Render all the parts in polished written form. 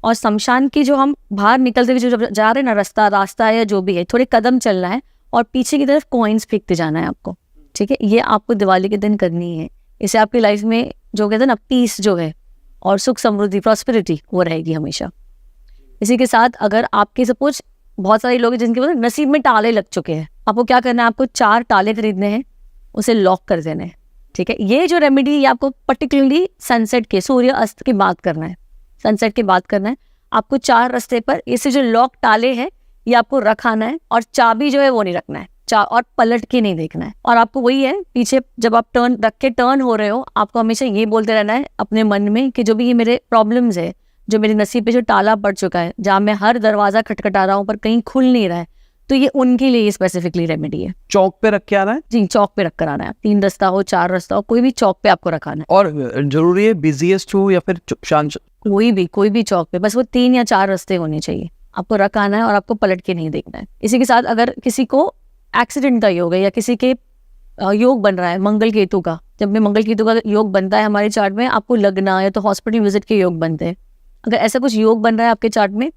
और शमशान की जो हम बाहर निकलते हुए जो जा रहे हैं ना, रास्ता है या जो भी है, थोड़े कदम चलना है और पीछे की तरफ कॉइन्स फेंकते जाना है आपको, ठीक है। ये आपको दिवाली के दिन करनी है। इससे आपकी लाइफ में जो कहते हैं ना पीस जो है और सुख समृद्धि प्रॉस्पेरिटी वो रहेगी हमेशा। इसी के साथ अगर आपके सपोज बहुत सारे लोग हैं जिनके मतलब नसीब में ताले लग चुके हैं, आपको क्या करना है, आपको 4 ताले खरीदने हैं, उसे लॉक कर देने हैं, ठीक है। ये जो रेमेडी ये आपको पर्टिकुलरली सनसेट के, सूर्य अस्त की बात करना है, सनसेट की बात करना है। आपको 4 रास्ते पर इससे जो लॉक ताले हैं ये आपको रखाना है और चाबी जो है वो नहीं रखना है, और पलट के नहीं देखना है। और आपको वही है, पीछे जब आप टर्न रख के टर्न हो रहे हो, आपको हमेशा ये बोलते रहना है अपने मन में कि जो भी ये मेरे प्रॉब्लम्स है, जो मेरे नसीब पे जो ताला पड़ चुका है, जहाँ मैं हर दरवाजा खटखटा रहा हूँ पर कहीं खुल नहीं रहा है, तो ये उनके लिए स्पेसिफिकली रेमेडी है। चौक पे रख के आना है? जी, चौक पे रख कर आना है। 3 रास्ता हो, 4 रास्ता हो, कोई भी चौक पे आपको रखाना है। और जरूरी है बिजीएस्ट हो या फिर शांत? कोई भी चौक पे, बस वो 3 या 4 रास्ते होने चाहिए, आपको रखाना है और आपको पलट के नहीं देखना है। इसी के साथ अगर किसी को एक्सीडेंट का योग है या किसी के योग बन रहा है मंगल केतु का, जब भी मंगल केतु का योग बनता है हमारे चार्ट में, आपको लगना या तो हॉस्पिटल विजिट के योग बनते हैं। अगर ऐसा कुछ योग बन रहा है आपके चार्ट में,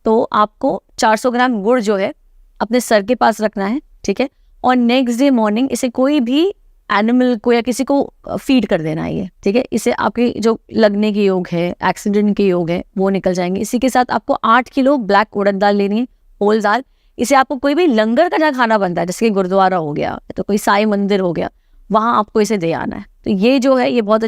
तो आपको 400 ग्राम गुड़ जो है अपने सर के पास रखना है, ठीक है। और नेक्स्ट डे मॉर्निंग इसे कोई भी एनिमल को या किसी को फीड कर देना है ये, ठीक है। इससे आपके जो लगने के योग है, एक्सीडेंट के योग है, वो निकल जाएंगे। इसी के साथ आपको 8 किलो ब्लैक उड़द दाल लेनी है, होल दाल। इसे आपको कोई भी लंगर का जहाँ खाना बनता है, जैसे कि गुरुद्वारा हो गया तो कोई साई मंदिर हो गया, वहाँ आपको इसे दे आना है। तो ये जो है ये बहुत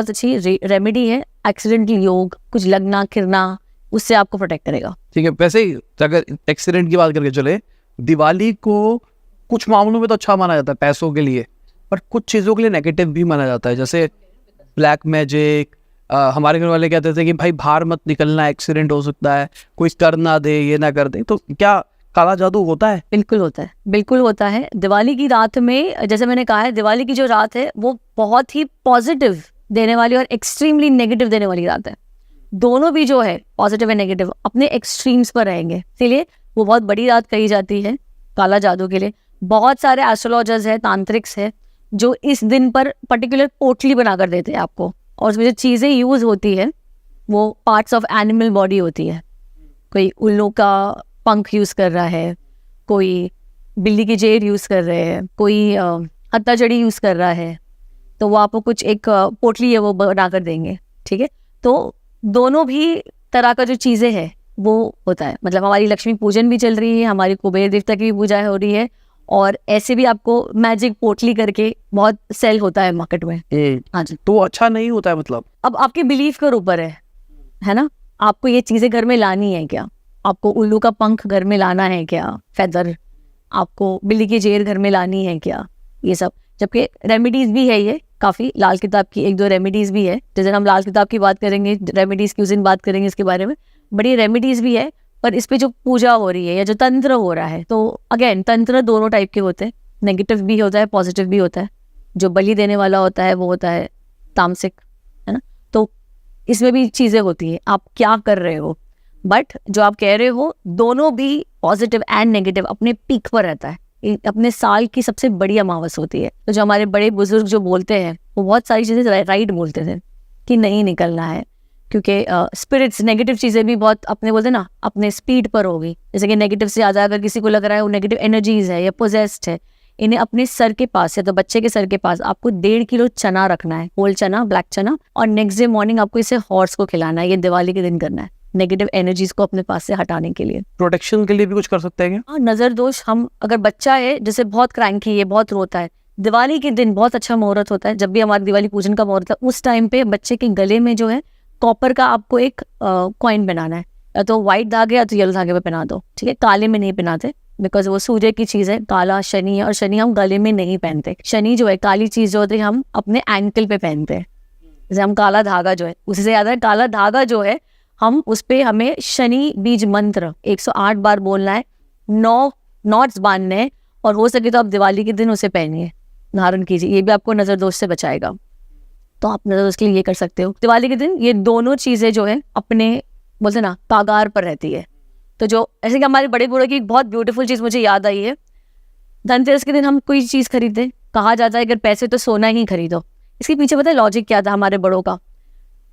अच्छी रेमेडी है। एक्सीडेंटल योग, कुछ लगना किरना, उससे आपको प्रोटेक्ट करेगा, ठीक है। वैसे ही अगर एक्सीडेंट की बात करके चले, दिवाली को कुछ मामलों में तो अच्छा माना जाता है पैसों के लिए, पर कुछ चीज़ों के लिए नेगेटिव भी माना जाता है, जैसे ब्लैक मैजिक। हमारे घर वाले कहते थे कि भाई बाहर मत निकलना, एक्सीडेंट हो सकता है, कोई कर ना दे, ये ना कर दे। तो क्या काला जादू होता है? बिल्कुल होता है, बिल्कुल होता है। दिवाली की रात में, जैसे मैंने कहा है, दिवाली की जो रात है वो बहुत ही पॉजिटिव देने वाली और एक्सट्रीमली नेगेटिव देने वाली रात है। दोनों भी जो है पॉजिटिव एंड नेगेटिव अपने एक्सट्रीम्स पर रहेंगे, इसीलिए वो बहुत बड़ी रात कही जाती है काला जादू के लिए। बहुत सारे एस्ट्रोलॉजर्स है, तांत्रिक्स है, जो इस दिन पर पर्टिकुलर पोटली बना कर देते हैं आपको, और उसमें जो चीज़ें यूज़ होती है वो पार्ट्स ऑफ एनिमल बॉडी होती है। कोई उल्लू का पंख यूज़ कर रहा है, कोई बिल्ली की जेर यूज़ कर रहे हैं, कोई हत्ता जड़ी यूज़ कर रहा है, तो वो आपको कुछ एक पोटली है वो बना कर देंगे, ठीक है। तो दोनों भी तरह का जो चीज़ें हैं वो होता है। मतलब हमारी लक्ष्मी पूजन भी चल रही है, हमारी कुबेर देवता की भी पूजा हो रही है, और ऐसे भी आपको मैजिक पोटली करके बहुत सेल होता है मार्केट में। हाँ जी। तो अच्छा नहीं होता है मतलब? अब आपके बिलीफ के ऊपर है ना, आपको ये चीज़ें घर में लानी है क्या, आपको उल्लू का पंख घर में लाना है क्या, फेदर, आपको बिल्ली की जेर घर में लानी है क्या, ये सब। जबकि रेमेडीज भी है, ये काफ़ी लाल किताब की 1-2 रेमेडीज भी है। जैसे हम लाल किताब की बात करेंगे, रेमेडीज की उस दिन बात करेंगे इसके बारे में, बड़ी रेमेडीज भी है। पर इस पे जो पूजा हो रही है या जो तंत्र हो रहा है, तो अगेन तंत्र दोनों टाइप के होते हैं, नेगेटिव भी होता है, पॉजिटिव भी होता है। जो बलि देने वाला होता है वो होता है तामसिक, है ना। तो इसमें भी चीज़ें होती हैं, आप क्या कर रहे हो। बट जो आप कह रहे हो, दोनों भी पॉजिटिव एंड नेगेटिव अपने पीक पर रहता है। अपने साल की सबसे बड़ी अमावस होती है। तो जो हमारे बड़े बुजुर्ग जो बोलते हैं वो बहुत सारी चीज़ें राइट बोलते थे कि नहीं निकलना है, क्योंकि स्पिरिट्स नेगेटिव चीज़ें भी बहुत अपने बोलते ना अपने स्पीड पर होगी। जैसे कि नेगेटिव से ज़्यादा अगर किसी को लग रहा है वो नेगेटिव एनर्जीज है या पोजेस्ड है, इन्हें अपने सर के पास या तो बच्चे के सर के पास आपको 1.5 किलो चना रखना है, होल चना, ब्लैक चना, और नेक्स्ट डे मॉर्निंग आपको इसे हॉर्स को खिलाना है। ये दिवाली के दिन करना है, नेगेटिव एनर्जीज को अपने पास से हटाने के लिए। प्रोटेक्शन के लिए भी कुछ कर सकते हैं क्या? हाँ, नजर दोष, हम अगर बच्चा है जैसे बहुत क्रैंकी है, बहुत रोता है, दिवाली के दिन बहुत अच्छा मुहूर्त होता है। जब भी हमारा दिवाली पूजन का मुहूर्त है, उस टाइम पे बच्चे के गले में जो है कॉपर का आपको एक कॉइन बनाना है, या तो व्हाइट धागे या तो येलो धागे पे पहना दो, ठीक है। काले में नहीं पहनाते, बिकॉज वो सूर्य की चीज है, काला शनि है, और शनि हम गले में नहीं पहनते। शनि जो है काली चीज जो होती है हम अपने एंकल पे पहनते हैं। जैसे हम काला धागा जो है, उससे याद है काला धागा जो है, हम उस पे हमें शनि बीज मंत्र 108 बार बोलना है, 9 नॉट्स बांधने हैं, और हो सके तो आप दिवाली के दिन उसे पहनिए, धारण कीजिए। ये भी आपको नजर दोष से बचाएगा। तो आप नजर दोष के लिए ये कर सकते हो। दिवाली के दिन ये दोनों चीजें जो है अपने बोलते ना कागार पर रहती है। तो जो ऐसे कि हमारे बड़े बूढ़े की एक बहुत ब्यूटीफुल चीज मुझे याद आई है, धनतेरस के दिन हम कोई चीज खरीदते, कहा जाता है अगर पैसे तो सोना ही खरीदो। इसके पीछे पता है लॉजिक क्या था हमारे बड़ों का,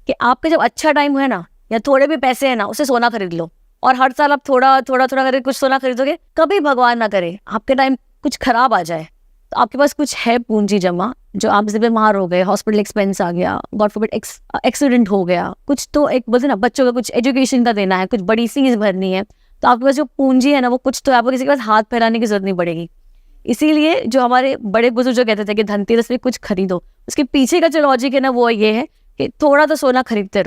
कि आपका जब अच्छा टाइम है ना, या थोड़े भी पैसे है ना उससे सोना खरीद लो, और हर साल आप थोड़ा थोड़ा थोड़ा करके कुछ सोना खरीदोगे, कभी भगवान ना करे आपके टाइम कुछ खराब आ जाए तो आपके पास कुछ है पूंजी जमा, जो आप जैसे बीमार हो गए, हॉस्पिटल एक्सपेंस आ गया, गॉड फॉरबिड एक्सीडेंट हो गया, कुछ तो एक बोलते ना बच्चों का कुछ एजुकेशन का देना है, कुछ बड़ी फीस भरनी है, तो आपके पास जो पूंजी है ना वो कुछ तो आपको किसी के पास हाथ फैलाने की जरूरत नहीं पड़ेगी। इसीलिए जो हमारे बड़े बुजुर्ग जो कहते थे कि धनतेरस में कुछ खरीदो, उसके पीछे का जो लॉजिक है ना वो ये है कि थोड़ा तो सोना खरीदते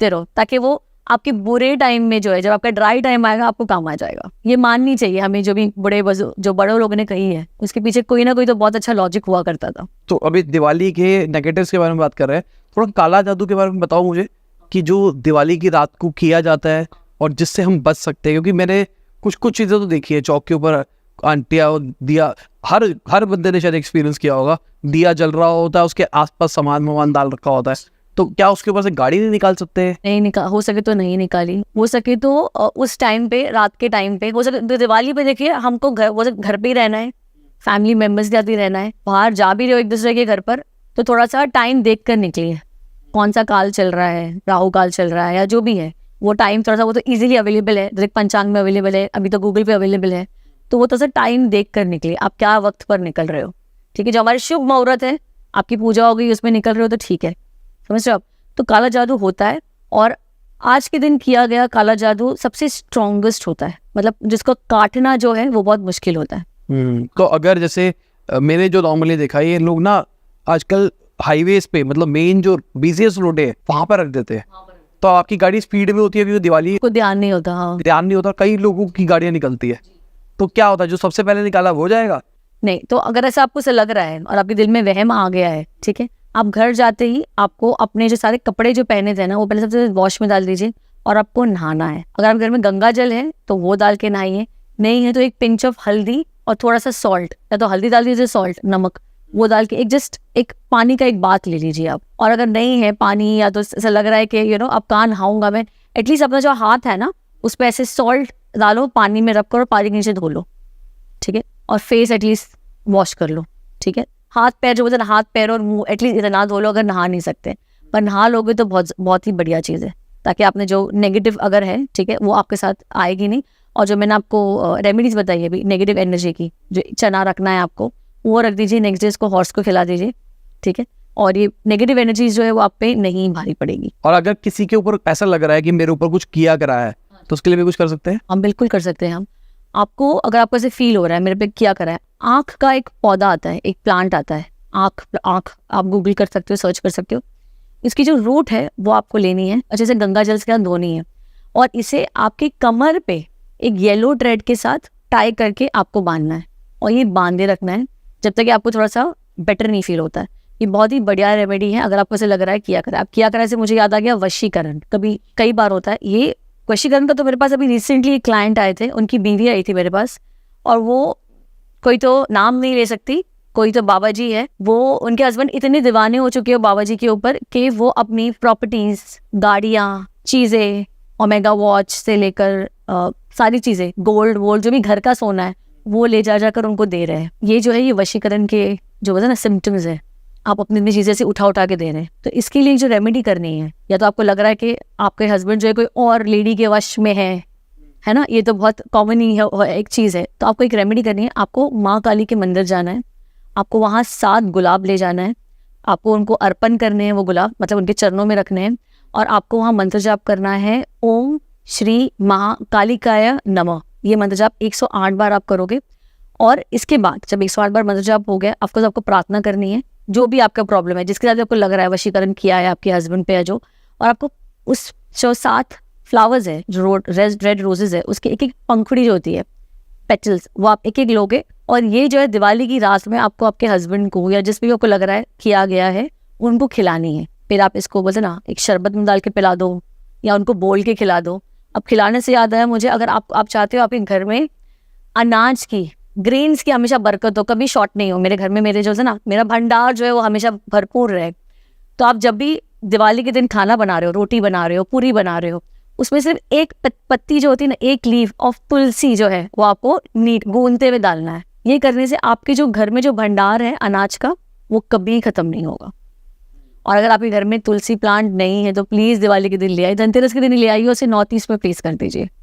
रहो ताकि वो आपके बुरे टाइम में जो है, जब आपका ड्राई टाइम आएगा आपको काम आ जाएगा। ये माननी चाहिए हमें, जो भी जो बड़े लोगों ने कही है उसके पीछे कोई ना कोई तो बहुत अच्छा लॉजिक हुआ करता था। तो अभी दिवाली के नेगेटिव्स के बारे में बात कर रहे हैं, थोड़ा काला जादू के बारे में बताओ मुझे, कि जो दिवाली की रात को किया जाता है और जिससे हम बच सकते हैं। क्योंकि मैंने कुछ चीज़ें तो देखी है, चौक के ऊपर आंटियाँ दिया, हर बंदे ने शायद एक्सपीरियंस किया होगा, दिया जल रहा होता है, उसके आसपास सामान डाल रखा होता है, तो क्या उसके ऊपर से गाड़ी नहीं निकाल सकते? नहीं निकाल, हो सके तो नहीं निकाली, हो सके तो उस टाइम पे, रात के टाइम पे, हो सके तो दिवाली पे देखिए हमको घर पे ही रहना है, फैमिली मेंबर्स के साथ ही रहना है, बाहर जा भी रहे हो एक दूसरे के घर पर तो थोड़ा सा टाइम देख कर निकलिए, कौन सा काल चल रहा है, राहु काल चल रहा है या जो भी है, वो टाइम थोड़ा सा, वो तो इजीली अवेलेबल है, डायरेक्ट पंचांग में अवेलेबल है, अभी तो गूगल पे अवेलेबल है, तो वो थोड़ा सा टाइम देख कर निकलिए, आप क्या वक्त पर निकल रहे हो, ठीक है। जो हमारे शुभ मुहूर्त है, आपकी पूजा हो गई उसमें निकल रहे हो तो ठीक है, समझ रहे हो आप। तो काला जादू होता है, और आज के दिन किया गया काला जादू सबसे स्ट्रॉन्गेस्ट होता है, मतलब जिसको काटना जो है वो बहुत मुश्किल होता है। तो अगर जैसे मैंने जो नॉर्मली देखा है, ये लोग ना आजकल हाईवेज पे, मतलब मेन जो बिजीएस्ट रोड है वहां पर रख देते हैं, तो आपकी गाड़ी स्पीड में होती है, अभी दिवाली को ध्यान नहीं होता। हाँ, ध्यान नहीं होता, कई लोगों की गाड़ियां निकलती है, तो क्या होता है, जो सबसे पहले निकाला वो जाएगा? नहीं, तो अगर ऐसा आपको से लग रहा है और आपके दिल में वहम आ गया है, ठीक है, आप घर जाते ही आपको अपने जो सारे कपड़े जो पहने थे ना वो पहले सबसे वॉश में डाल दीजिए, और आपको नहाना है। अगर आप घर में गंगा जल है तो वो डाल के नहाइए, नहीं है तो एक पिंच ऑफ हल्दी और थोड़ा सा सॉल्ट, या तो हल्दी डाल दीजिए, सॉल्ट नमक वो डाल के एक पानी का एक बात ले लीजिए आप। और अगर नहीं है पानी, या तो ऐसा लग रहा है कि अब कहाँ नहाऊंगा मैं, एटलीस्ट अपना जो हाथ है ना उस पर ऐसे सॉल्ट डालो, पानी में रख कर और पानी के नीचे धो लो, ठीक है, और फेस एटलीस्ट वॉश कर लो, ठीक है। हाथ पैर जो बोलते हैं, हाथ पैर और मुंह एटलीस्ट इतना धो लो, अगर नहा नहीं सकते, पर नहा लोगे तो बहुत ही बढ़िया चीज़ है, ताकि आपने जो नेगेटिव अगर है, ठीक है, वो आपके साथ आएगी नहीं। और जो मैंने आपको रेमेडीज बताई है अभी नेगेटिव एनर्जी की, जो चना रखना है आपको वो रख दीजिए, नेक्स्ट डे इसको हॉर्स को खिला दीजिए, ठीक है, और ये नेगेटिव एनर्जीज जो है वो आप पे नहीं भारी पड़ेगी। और अगर किसी के ऊपर ऐसा लग रहा है कि मेरे ऊपर कुछ किया करा है, तो उसके लिए भी कुछ कर सकते हैं? हम बिल्कुल कर सकते हैं। हम आपको, अगर आपको ऐसे फील हो रहा है मेरे पे क्या करा है, आँख का एक पौधा आता है, एक प्लांट आता है, आँख आप गूगल कर सकते हो, सर्च कर सकते हो, इसकी जो रूट है वो आपको लेनी है, अच्छे से गंगा जल के साथ धोनी है, और इसे आपकी कमर पे एक येलो थ्रेड के साथ टाई करके आपको बांधना है, और ये बांधे रखना है जब तक कि आपको थोड़ा सा बेटर नहीं फील होता है। ये बहुत ही बढ़िया रेमेडी है, अगर आपको ऐसे लग रहा है किया करा। आप किया करा से मुझे याद आ गया वशीकरण, कई बार होता है ये वशीकरण का। तो मेरे पास अभी रिसेंटली एक क्लाइंट आए थे, उनकी बीवी आई थी मेरे पास, और वो कोई तो नाम नहीं ले सकती, कोई तो बाबा जी है, वो उनके हस्बैंड इतने दीवाने हो चुके हैं बाबा जी के ऊपर कि वो अपनी प्रॉपर्टीज, गाड़ियाँ, चीज़ें, ओमेगा वॉच से लेकर सारी चीज़ें, गोल्ड वोल्ड जो भी घर का सोना है वो ले जाकर उनको दे रहे हैं। ये जो है ये वशीकरण के जो बोलते हैं ना सिम्टम्स है, आप अपनी चीज़ें से उठा के दे रहे हैं। तो इसके लिए जो रेमेडी करनी है, या तो आपको लग रहा है कि आपके हस्बैंड जो है कोई और लेडी के वश में है ना, ये तो बहुत कॉमन ही है, एक चीज़ है, तो आपको एक रेमेडी करनी है। आपको माँ काली के मंदिर जाना है, आपको वहाँ 7 गुलाब ले जाना है, आपको उनको अर्पण करने हैं वो गुलाब, मतलब उनके चरणों में रखने हैं, और आपको वहाँ मंत्र जाप करना है, ओम श्री महाकालिकाय नमः। ये मंत्र जाप 108 बार आप करोगे, और इसके बाद जब 108 बार मंत्र जाप हो गया, आपको प्रार्थना करनी है, जो भी आपका प्रॉब्लम है, जिसके साथ आपको लग रहा है वशीकरण किया है आपके हस्बैंड पे, जो, और आपको उस जो 7 फ्लावर्स है, जो रेड रोजेज है, उसकी एक पंखुड़ी जो होती है, पेटल्स, वो आप एक लोगे, और ये जो है दिवाली की रात में आपको आपके हस्बैंड को या जिस भी आपको लग रहा है किया गया है उनको खिलानी है। फिर आप इसको बोलते ना एक शरबत में डाल के पिला दो, या उनको बोल के खिला दो। अब खिलाने से याद आया मुझे, अगर आप चाहते हो आपके घर में अनाज की, ग्रेन्स की हमेशा बरकत हो, कभी शॉर्ट नहीं हो, मेरे घर में मेरे जो है ना, मेरा भंडार जो है वो हमेशा भरपूर रहे, तो आप जब भी दिवाली के दिन खाना बना रहे हो, रोटी बना रहे हो, पूरी बना रहे हो, उसमें सिर्फ एक पत्ती जो होती है ना, एक लीफ ऑफ तुलसी जो है वो आपको नीट गूंदते हुए डालना है। ये करने से आपके जो घर में जो भंडार है अनाज का वो कभी खत्म नहीं होगा। और अगर आपके घर में तुलसी प्लांट नहीं है तो प्लीज़ दिवाली के दिन ले आइए, धनतेरस के दिन ले आइए, उसे नॉर्थ ईस्ट में प्लेस कर दीजिए।